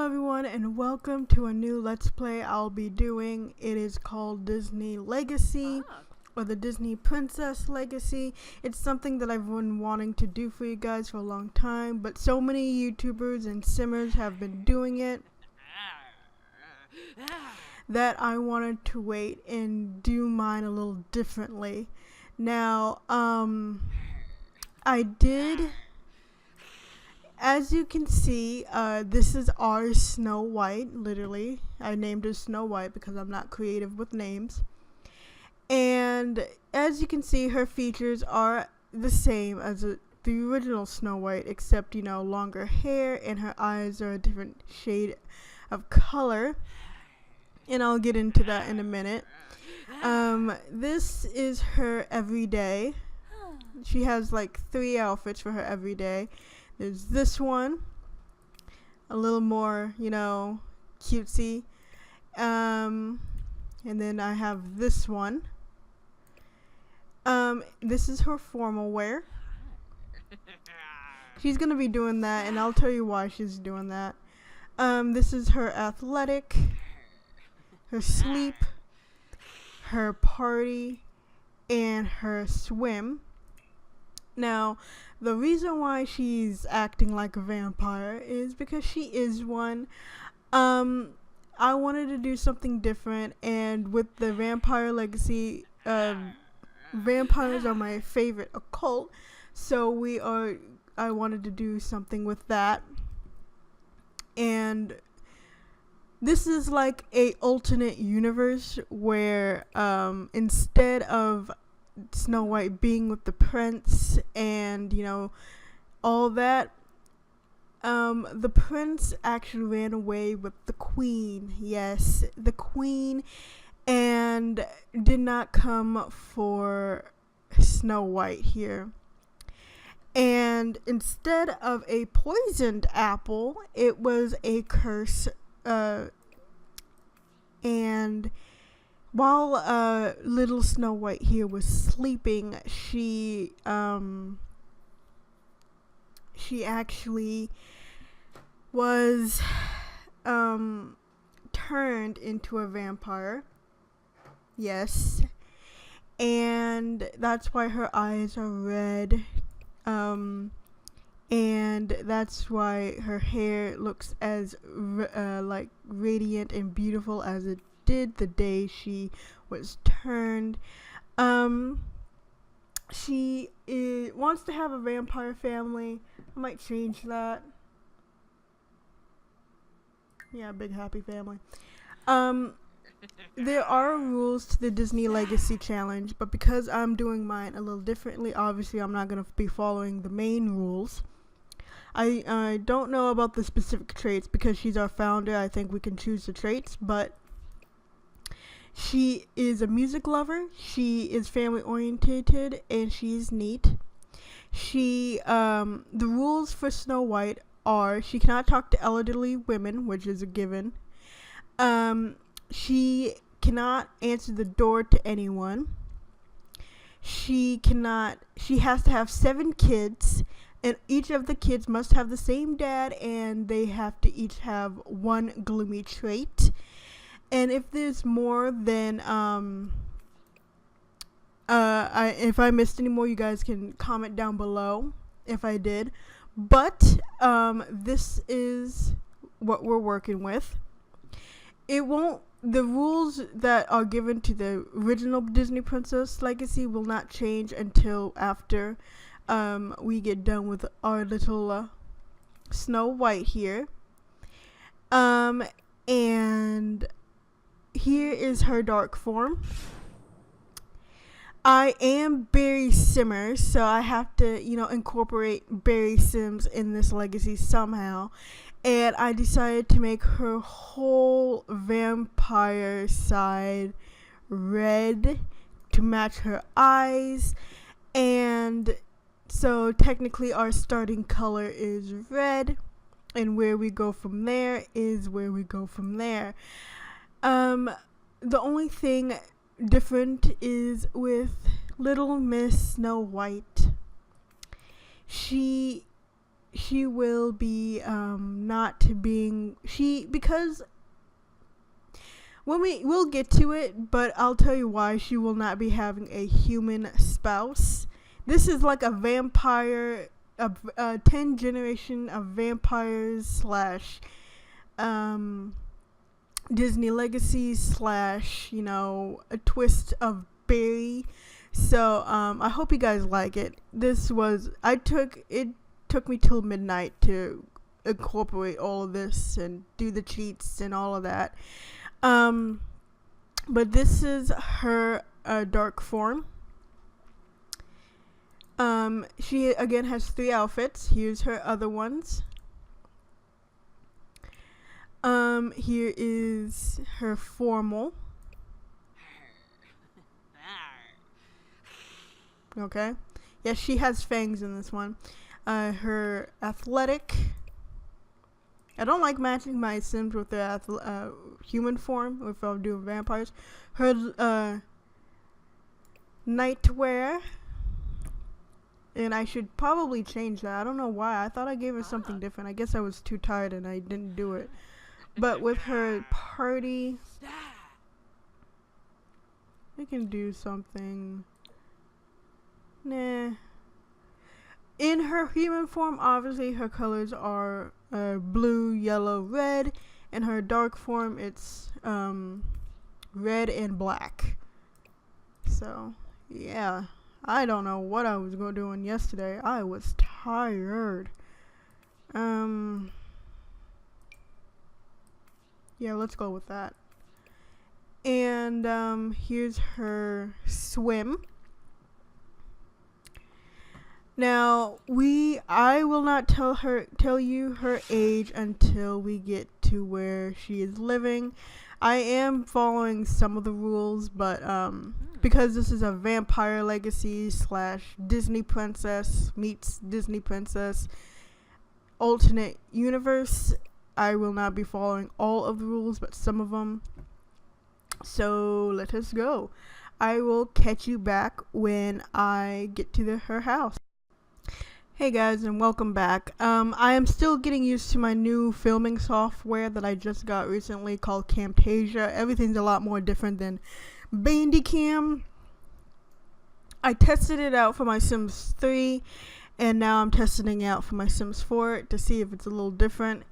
Hello everyone and welcome to a new Let's Play I'll be doing. It is called Disney Legacy or the Disney Princess Legacy. It's something that I've been wanting to do for you guys for a long time, but so many YouTubers and simmers have been doing it that I wanted to wait and do mine a little differently. Now, I did... As you can see, this is our Snow White, literally. I named her Snow White because I'm not creative with names. And as you can see, her features are the same as the original Snow White, except, you know, longer hair and her eyes are a different shade of color. And I'll get into that in a minute. This is her everyday. She has like 3 outfits for her everyday. There's this one, a little more, you know, cutesy. And then I have this one. This is her formal wear. She's gonna be doing that, and I'll tell you why she's doing that. This is her athletic, her sleep, her party, and her swim. Now, the reason why she's acting like a vampire is because she is one. I wanted to do something different, and with the Vampire Legacy, vampires are my favorite occult, so I wanted to do something with that. And this is like a alternate universe where instead of Snow White being with the prince and, you know, all that, the prince actually ran away with the queen. Yes, the queen, and did not come for Snow White here. And instead of a poisoned apple, it was a curse. And while little Snow White here was sleeping, she actually was turned into a vampire. Yes. And that's why her eyes are red. And that's why her hair looks as like radiant and beautiful as it did the day she was turned. She wants to have a vampire family. I might change that. Yeah, big happy family. There are rules to the Disney Legacy Challenge, but because I'm doing mine a little differently, obviously I'm not going to be following the main rules. I don't know about the specific traits because she's our founder. I think we can choose the traits, but she is a music lover, she is family orientated, and she's neat. The rules for Snow White are she cannot talk to elderly women, which is a given. She cannot answer the door to anyone. She has to have 7 kids, and each of the kids must have the same dad, and they have to each have 1 gloomy trait. And if there's more, then if I missed any more, you guys can comment down below if I did. But this is what we're working with. The rules that are given to the original Disney Princess Legacy will not change until after we get done with our little Snow White here. And here is her dark form. I am Berry Simmer, so I have to, you know, incorporate Berry Sims in this legacy somehow. And I decided to make her whole vampire side red to match her eyes. And so technically our starting color is red, and where we go from there is where we go from there. The only thing different is with little Miss Snow White. She she will be not being because we'll get to it, but I'll tell you why she will not be having a human spouse. This is like a vampire, a 10 generation of vampires slash Disney legacy slash, you know, a twist of Barry. So I hope you guys like it. It took me till midnight to incorporate all of this and do the cheats and all of that. But this is her dark form. She again has 3 outfits. Here's her other ones. Here is her formal. Okay. Yes, she has fangs in this one. Her athletic. I don't like matching my Sims with their human form if I'm doing vampires. Her nightwear. And I should probably change that. I don't know why. I thought I gave her something different. I guess I was too tired and I didn't do it. But with her party, we can do something. Nah. In her human form, obviously her colors are blue, yellow, red. In her dark form, it's red and black. So, yeah. I don't know what I was doing yesterday. I was tired. Yeah, let's go with that. And here's her swim. Now, I will not tell you her age until we get to where she is living. I am following some of the rules, but because this is a vampire legacy slash Disney princess meets Disney princess alternate universe, I will not be following all of the rules, but some of them. So let us go. I will catch you back when I get to her house. Hey guys, and welcome back. I am still getting used to my new filming software that I just got recently called Camtasia. Everything's a lot more different than Bandicam. I tested it out for my Sims 3, and now I'm testing it out for my Sims 4 to see if it's a little different.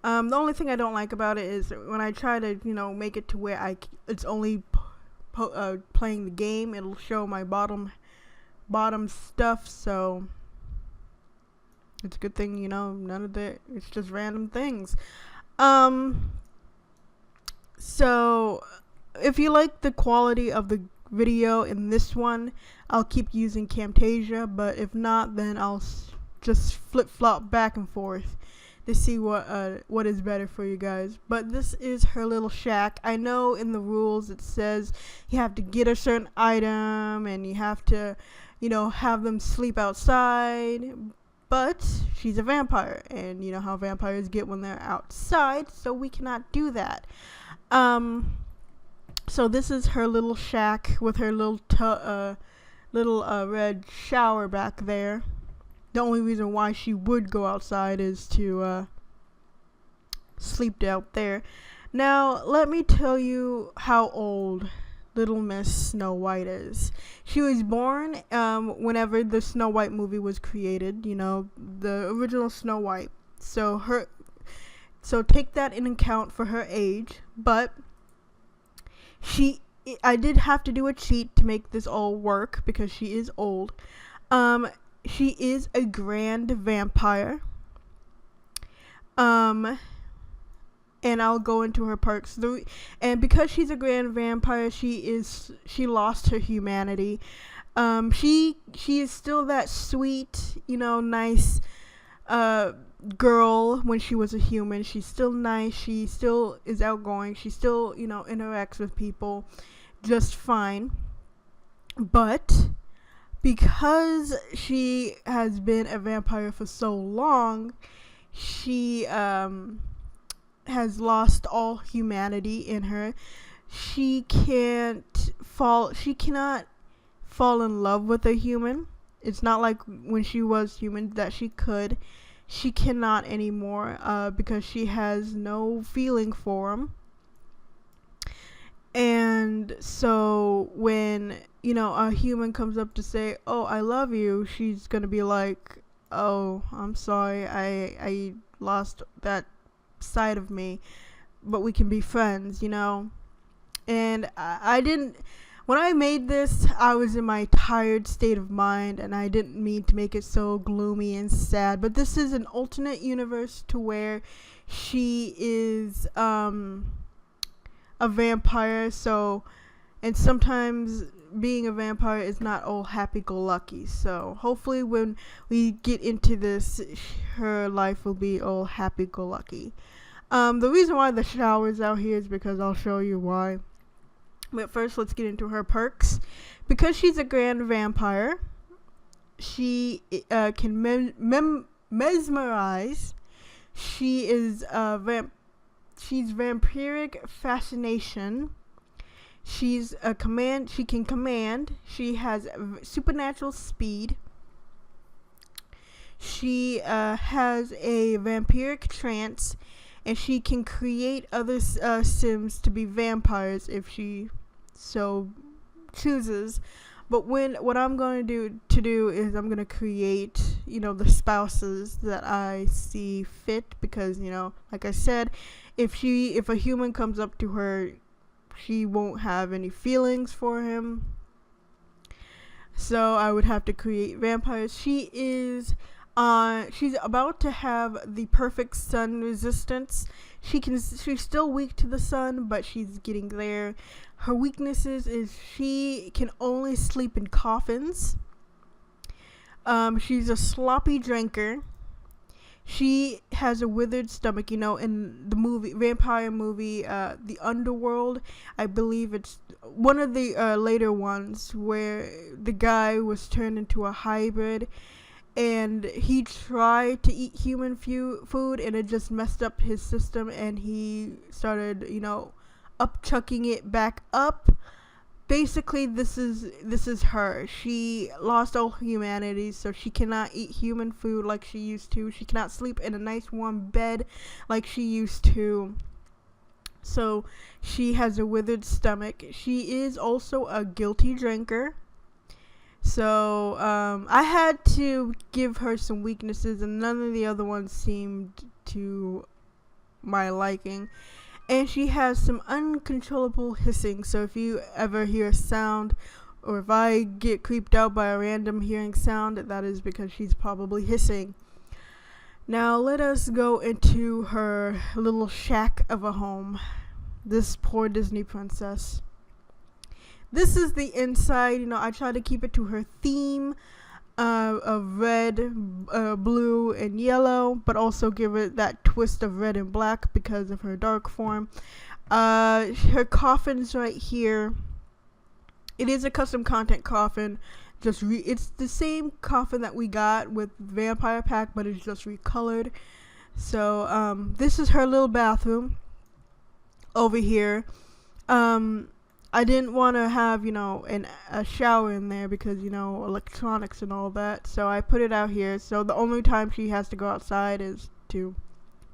The only thing I don't like about it is when I try to, make it to where it's only playing the game, it'll show my bottom stuff, so it's a good thing, none of that, it's just random things. So if you like the quality of the video in this one, I'll keep using Camtasia, but if not, then I'll just flip-flop back and forth to see what is better for you guys. But this is her little shack. I know in the rules it says you have to get a certain item and you have to, have them sleep outside, but she's a vampire, and you know how vampires get when they're outside, so we cannot do that. So this is her little shack with her little red shower back there. The only reason why she would go outside is to sleep out there. Now, let me tell you how old Little Miss Snow White is. She was born whenever the Snow White movie was created, the original Snow White. So take that in account for her age, but I did have to do a cheat to make this all work because she is old. She is a grand vampire. And I'll go into her perks. And because she's a grand vampire, she lost her humanity. She is still that sweet, nice girl when she was a human. She's still nice. She still is outgoing. She still, interacts with people just fine. But because she has been a vampire for so long, she has lost all humanity in her. She cannot fall in love with a human. It's not like when she was human that she could. she cannot anymore because she has no feeling for him. And so when, a human comes up to say, "Oh, I love you," she's going to be like, "Oh, I'm sorry. I lost that side of me, but we can be friends, And I didn't, when I made this, I was in my tired state of mind, and I didn't mean to make it so gloomy and sad. But this is an alternate universe to where she is a vampire. So, and sometimes being a vampire is not all happy-go-lucky. So hopefully when we get into this, her life will be all happy-go-lucky. The reason why the shower is out here is because I'll show you why. But first, let's get into her perks. Because she's a grand vampire, she can mesmerize. She is she's vampiric fascination. She's a command. She can command. She has supernatural speed. She has a vampiric trance, and she can create other sims to be vampires if she so chooses. But what I'm going to do is I'm going to create, the spouses that I see fit, because, like I said, if a human comes up to her, she won't have any feelings for him. So I would have to create vampires. She's about to have the perfect sun resistance. She's still weak to the sun, but she's getting there. Her weaknesses is she can only sleep in coffins. She's a sloppy drinker. She has a withered stomach. In the vampire movie, The Underworld, I believe it's one of the later ones where the guy was turned into a hybrid, and he tried to eat human food, and it just messed up his system, and he started, upchucking it back up. Basically, this is her. She lost all humanity, so she cannot eat human food like she used to. She cannot sleep in a nice warm bed like she used to. So she has a withered stomach. She is also a guilty drinker. So I had to give her some weaknesses, and none of the other ones seemed to my liking. And she has some uncontrollable hissing. So if you ever hear a sound, or if I get creeped out by a random hearing sound, that is because she's probably hissing. Now let us go into her little shack of a home. This poor Disney princess. This is the inside. I try to keep it to her theme of red, blue, and yellow, but also give it that twist of red and black because of her dark form. Her coffin's right here. It is a custom content coffin. It's the same coffin that we got with Vampire Pack, but it's just recolored. So this is her little bathroom over here. I didn't want to have, a shower in there because, electronics and all that. So I put it out here. So the only time she has to go outside is to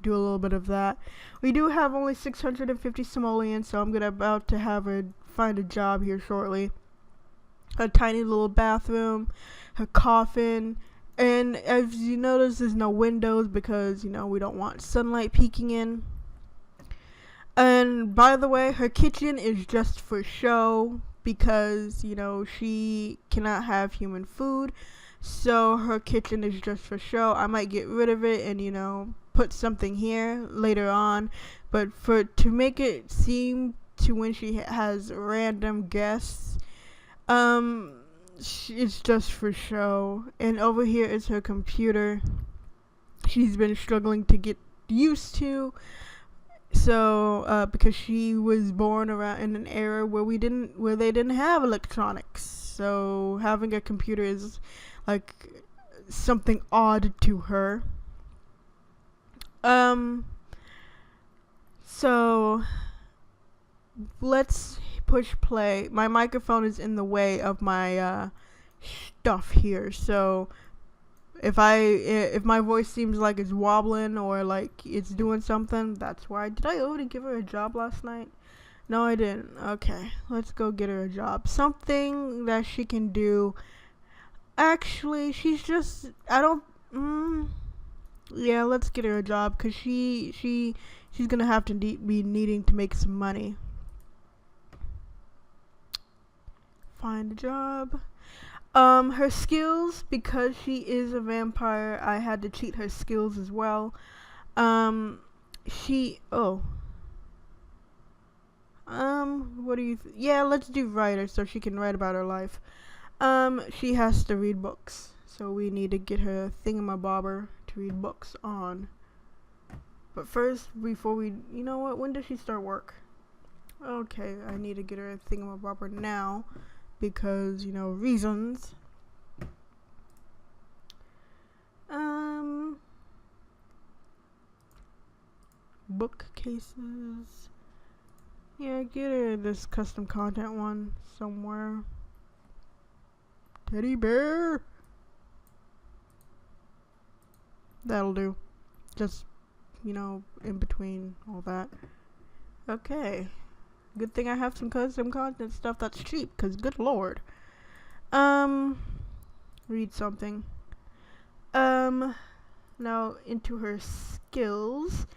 do a little bit of that. We do have only 650 simoleons, so I'm about to have her find a job here shortly. Her tiny little bathroom, her coffin. And as you notice, there's no windows because, we don't want sunlight peeking in. And by the way, her kitchen is just for show because, she cannot have human food. So her kitchen is just for show. I might get rid of it and, put something here later on. But to make it seem to when she has random guests, it's just for show. And over here is her computer. She's been struggling to get used to. So, because she was born around in an era where they didn't have electronics, so having a computer is like something odd to her. So let's push play. My microphone is in the way of my stuff here, so If my voice seems like it's wobbling or like it's doing something, that's why. Did I already give her a job last night? No, I didn't. Okay, let's go get her a job. Something that she can do. Actually, she's just, I don't, yeah, let's get her a job, because she's gonna have to be needing to make some money. Find a job. Her skills, because she is a vampire, I had to cheat her skills as well. What do you yeah, let's do writer, so she can write about her life. She has to read books, so we need to get her a thingamabobber to read books on. But first, before we, you know what, when does she start work? Okay, I need to get her a thingamabobber now, because, you know, reasons. Bookcases. Yeah, get her this custom content one somewhere. Teddy bear. That'll do. Just, you know, in between all that. Okay. Good thing I have some custom content stuff that's cheap, because good lord. Read something. Now into her skills.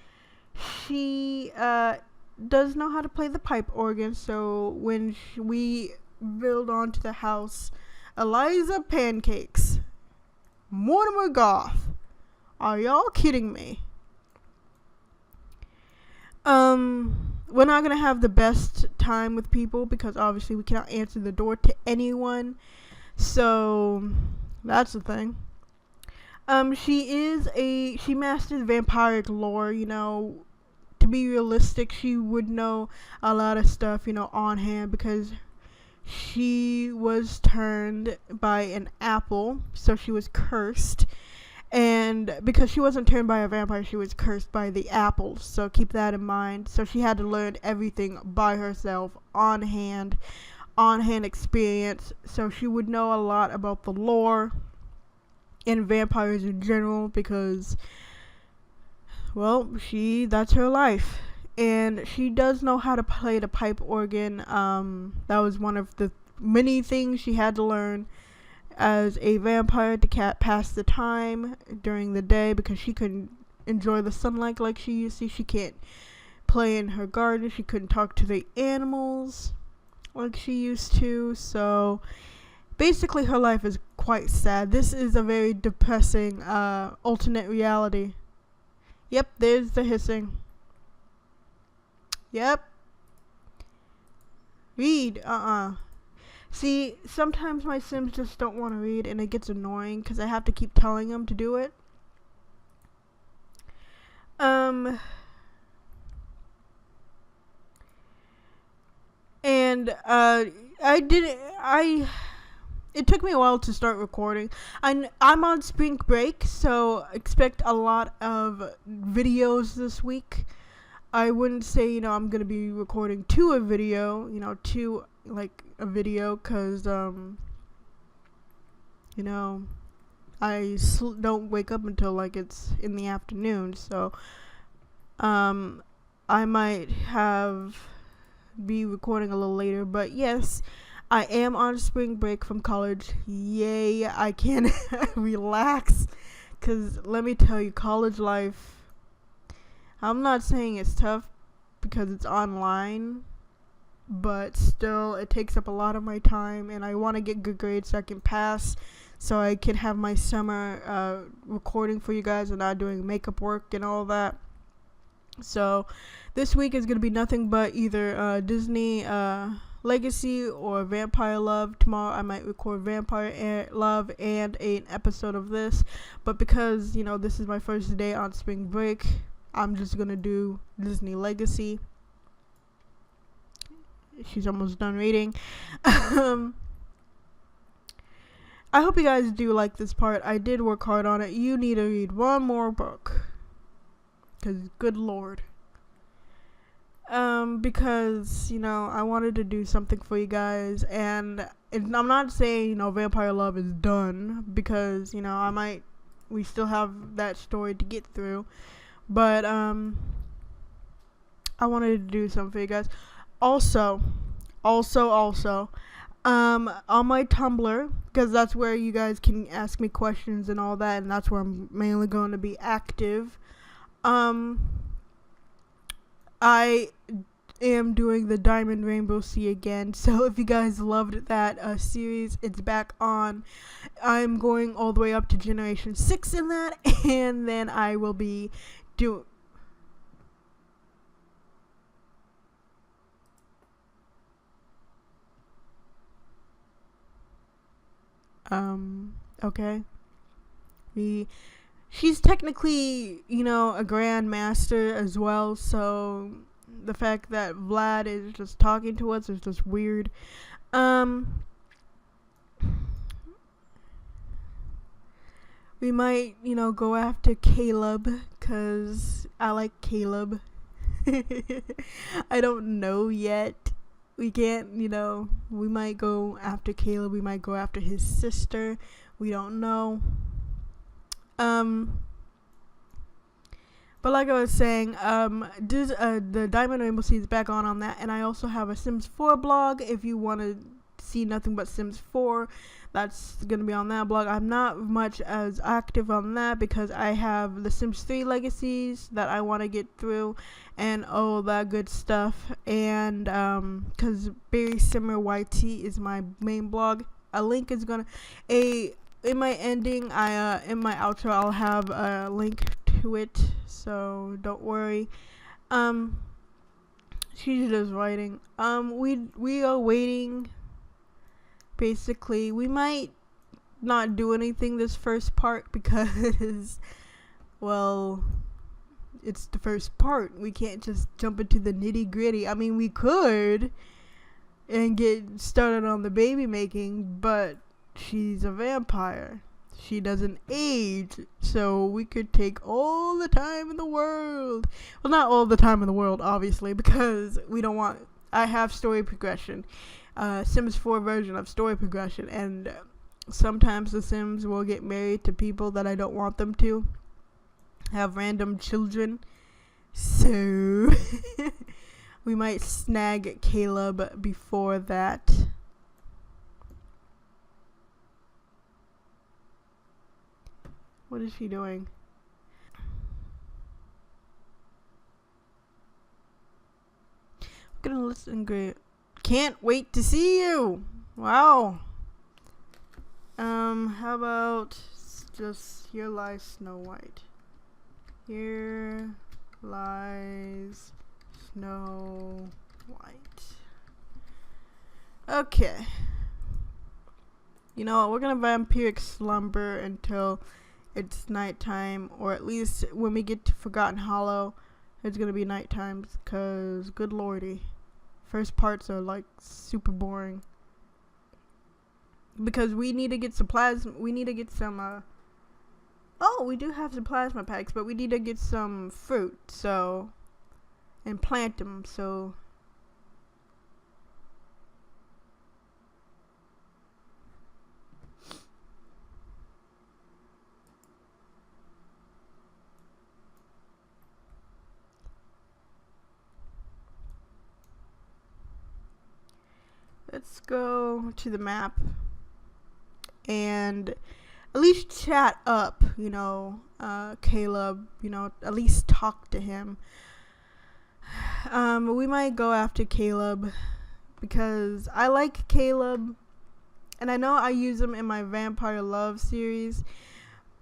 She, does know how to play the pipe organ, so when we build onto the house, Eliza Pancakes, Mortimer Goth, are y'all kidding me? We're not gonna have the best time with people, because obviously we cannot answer the door to anyone, so that's the thing. She masters vampiric lore, you know. To be realistic, she would know a lot of stuff, you know, on hand, because she was turned by an apple, so she was cursed. And because she wasn't turned by a vampire, she was cursed by the apple, so keep that in mind. So she had to learn everything by herself, on hand experience, so she would know a lot about the lore and vampires in general, because, well, that's her life. And she does know how to play the pipe organ. That was one of the many things she had to learn as a vampire to pass the time during the day, because she couldn't enjoy the sunlight like she used to. She can't play in her garden. She couldn't talk to the animals like she used to. So basically her life is quite sad. This is a very depressing alternate reality. Yep, there's the hissing. Yep. Read. See, sometimes my Sims just don't want to read, and it gets annoying because I have to keep telling them to do it. It took me a while to start recording. I'm on spring break, so expect a lot of videos this week. I wouldn't say, I'm going to be recording a video, because, I don't wake up until, it's in the afternoon, so, I might be recording a little later, but yes, I am on spring break from college. Yay, I can relax, because let me tell you, college life, I'm not saying it's tough because it's online, but still, it takes up a lot of my time, and I want to get good grades so I can pass, so I can have my summer recording for you guys and not doing makeup work and all that. So, this week is going to be nothing but either Disney Legacy or Vampire Love. Tomorrow I might record Vampire Love and an episode of this, but because, this is my first day on spring break, I'm just gonna do Disney Legacy. She's almost done reading. I hope you guys do like this part. I did work hard on it. You need to read one more book, because good lord. Because, I wanted to do something for you guys, and I'm not saying, Vampire Love is done, because, I might we still have that story to get through. But I wanted to do something for you guys. Also, on my Tumblr, because that's where you guys can ask me questions and all that, and that's where I'm mainly going to be active. I am doing the Diamond Rainbow Sea again, so if you guys loved that series, it's back on. I'm going all the way up to Generation 6 in that, and then I will be doing... okay. She's technically, you know, a grandmaster as well, so the fact that Vlad is just talking to us is just weird. We might, you know, go after Caleb, cause I like Caleb. I don't know yet. We can't, you know, we might go after Caleb, we might go after his sister. We don't know. But like I was saying, the Diamond Rainbow Sea is back on that, and I also have a Sims 4 blog. If you want to see nothing but Sims 4, that's gonna be on that blog. I'm not much as active on that because I have the Sims 3 legacies that I want to get through, and all that good stuff. And because berrysimmerYT is my main blog. A link is gonna in my ending, in my outro, I'll have a link to it, so don't worry. She's just writing. We are waiting. Basically, we might not do anything this first part because, well, it's the first part. We can't just jump into the nitty gritty. I mean, we could and get started on the baby making, but she's a vampire. She doesn't age, so we could take all the time in the world. Well, not all the time in the world, obviously, because we don't want... I have story progression. Sims 4 version of story progression, and sometimes the Sims will get married to people that I don't want them to. Have random children. So, we might snag Caleb before that. What is she doing? I'm gonna listen great. Can't wait to see you. Wow. How about just Here Lies Snow White. Here lies Snow White. Okay. You know what? We're gonna vampiric slumber until it's nighttime, or at least when we get to Forgotten Hollow, it's gonna be nighttime, cause good lordy, first parts are like super boring. Because we need to get some plasma. We need to get some. Oh, we do have some plasma packs, but we need to get some fruit, so, and plant them. So. Let's go to the map and at least chat up, you know, Caleb, you know, at least talk to him. We might go after Caleb because I like Caleb, and I know I use him in my Vampire Love series,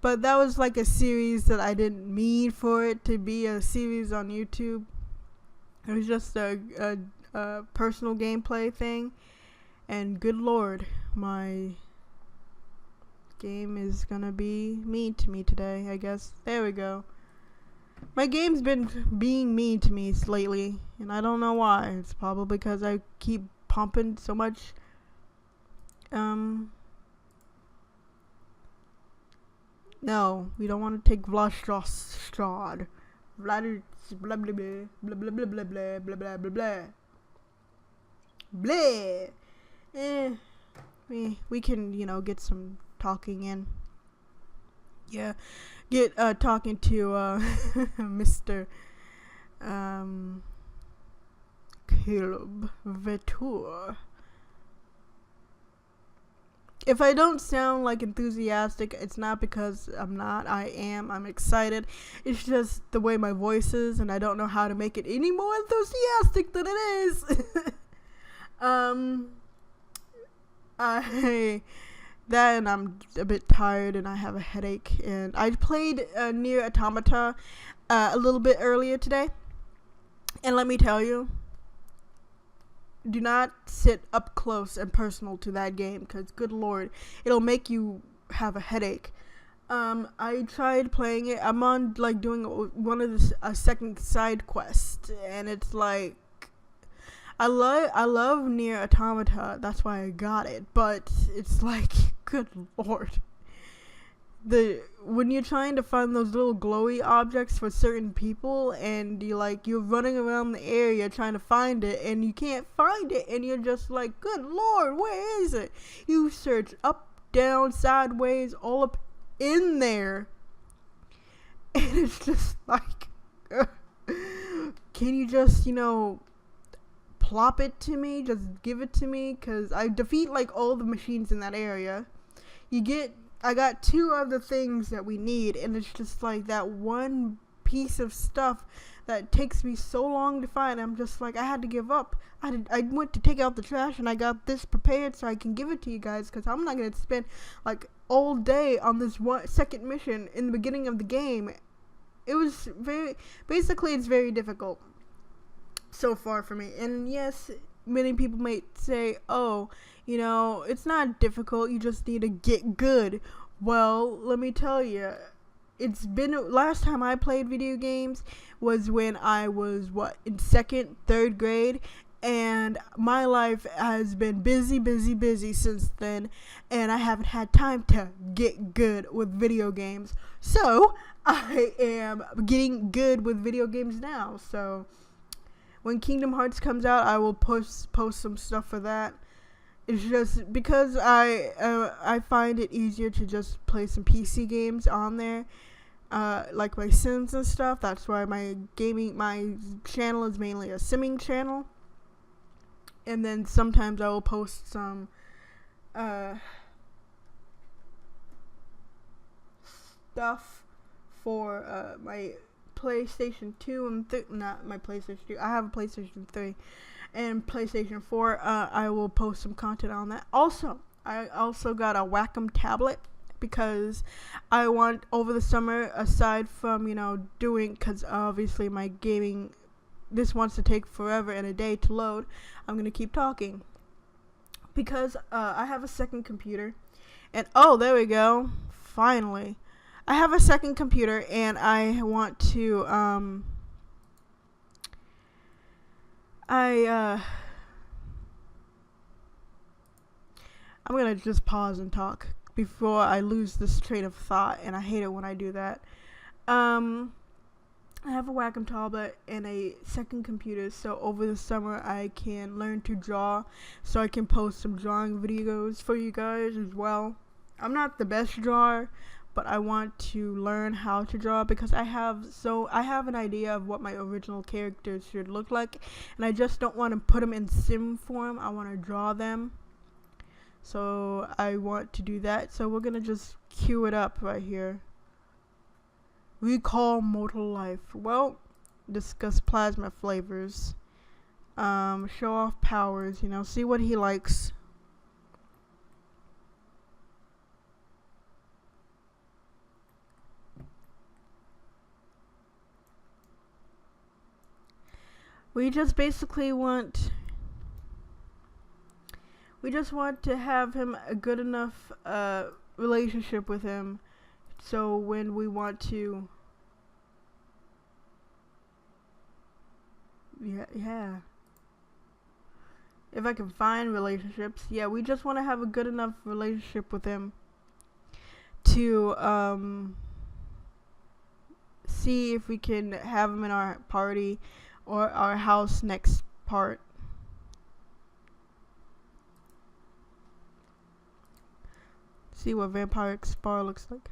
but that was like a series that I didn't mean for it to be a series on YouTube. It was just a personal gameplay thing. And good lord, my game is gonna be mean to me today, I guess. There we go. My game's been being mean to me lately, and I don't know why. It's probably because I keep pumping so much. No, we don't want to take Vlastrad. Vlad blah blah blah blah blah blah blah blah blah blah blah blah. Blah. We can, you know, get some talking in. Yeah, get talking to Mr. Um, Caleb Vetour. If I don't sound like enthusiastic, it's not because I'm not. I am. I'm excited. It's just the way my voice is, and I don't know how to make it any more enthusiastic than it is. um, I that and I'm a bit tired and I have a headache. And I played Near Automata a little bit earlier today, and let me tell you, do not sit up close and personal to that game, because good lord, it'll make you have a headache. I tried playing it. I'm on like doing one of a second side quest, and it's like I love Near Automata. That's why I got it. But it's like, good lord, when you're trying to find those little glowy objects for certain people, and you're running around the area trying to find it, and you can't find it, and you're just like, good lord, where is it? You search up, down, sideways, all up in there, and it's just like, can you just plop it to me, just give it to me? Because I defeat like all the machines in that area. I got 2 of the things that we need, and it's just like that one piece of stuff that takes me so long to find. I'm just like, I had to give up. I went to take out the trash, and I got this prepared so I can give it to you guys, because I'm not going to spend like all day on this second mission in the beginning of the game. It was it's very difficult so far for me. And yes, many people might say, oh, it's not difficult, you just need to get good. Well, let me tell you, it's been, last time I played video games was when I was, in 2nd, 3rd grade, and my life has been busy since then, and I haven't had time to get good with video games. So, I am getting good with video games now. So, when Kingdom Hearts comes out, I will post some stuff for that. It's just because I find it easier to just play some PC games on there, like my Sims and stuff. That's why my channel is mainly a simming channel. And then sometimes I will post some stuff for my PlayStation 2 and not my PlayStation 2. I have a PlayStation 3 and PlayStation 4. I will post some content on that. Also, I also got a Wacom tablet, because I want, over the summer, aside from doing, because obviously my gaming, this wants to take forever and a day to load, I'm gonna keep talking, because I have a second computer, and there we go, finally. I have a second computer, and I want to, I'm gonna just pause and talk before I lose this train of thought, and I hate it when I do that. I have a Wacom tablet and a second computer, so over the summer I can learn to draw, so I can post some drawing videos for you guys as well. I'm not the best drawer, but I want to learn how to draw, because I have an idea of what my original characters should look like, and I just don't want to put them in sim form. I want to draw them, so I want to do that. So we're gonna just cue it up right here. Recall mortal life. Well, discuss plasma flavors. Show off powers. See what he likes. We just basically want to have him a good enough relationship with him, so when we want to, yeah. If I can find relationships, we just want to have a good enough relationship with him to see if we can have him in our party or our house next part. See what Vampire Explorer looks like.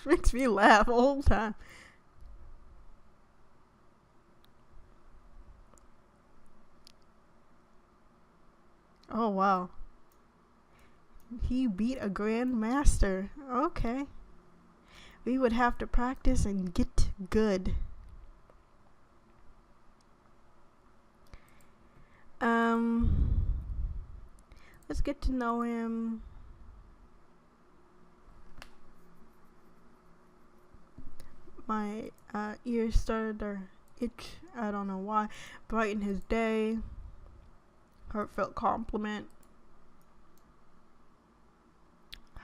makes me laugh all the time. Oh wow. He beat a grandmaster. Okay. We would have to practice and get good. Let's get to know him. My ears started to itch. I don't know why. Brighten his day. Heartfelt compliment.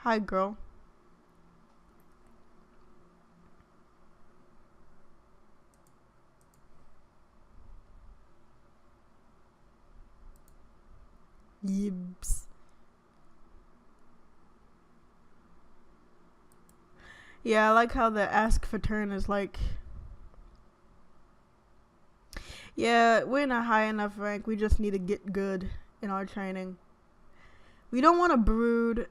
Hi, girl. Yibs. Yeah, I like how the ask for turn is like, yeah, we're not high enough rank. We just need to get good in our training. We don't want to brood,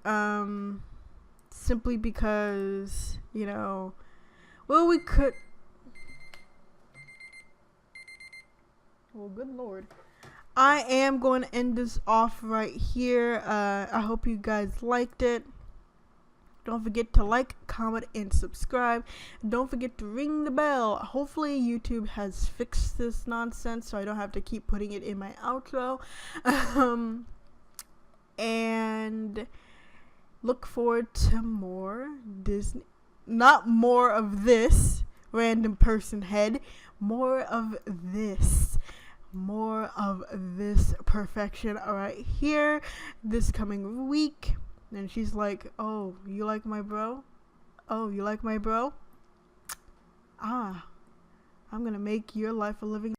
simply because, you know, well, we could. Well, good lord. I am going to end this off right here. I hope you guys liked it. Don't forget to like, comment, and subscribe. Don't forget to ring the bell. Hopefully YouTube has fixed this nonsense so I don't have to keep putting it in my outro. And look forward to more Disney. Not more of this random person head. More of this. More of this perfection right here this coming week. And she's like, oh, you like my bro? Oh, you like my bro? Ah, I'm gonna make your life a living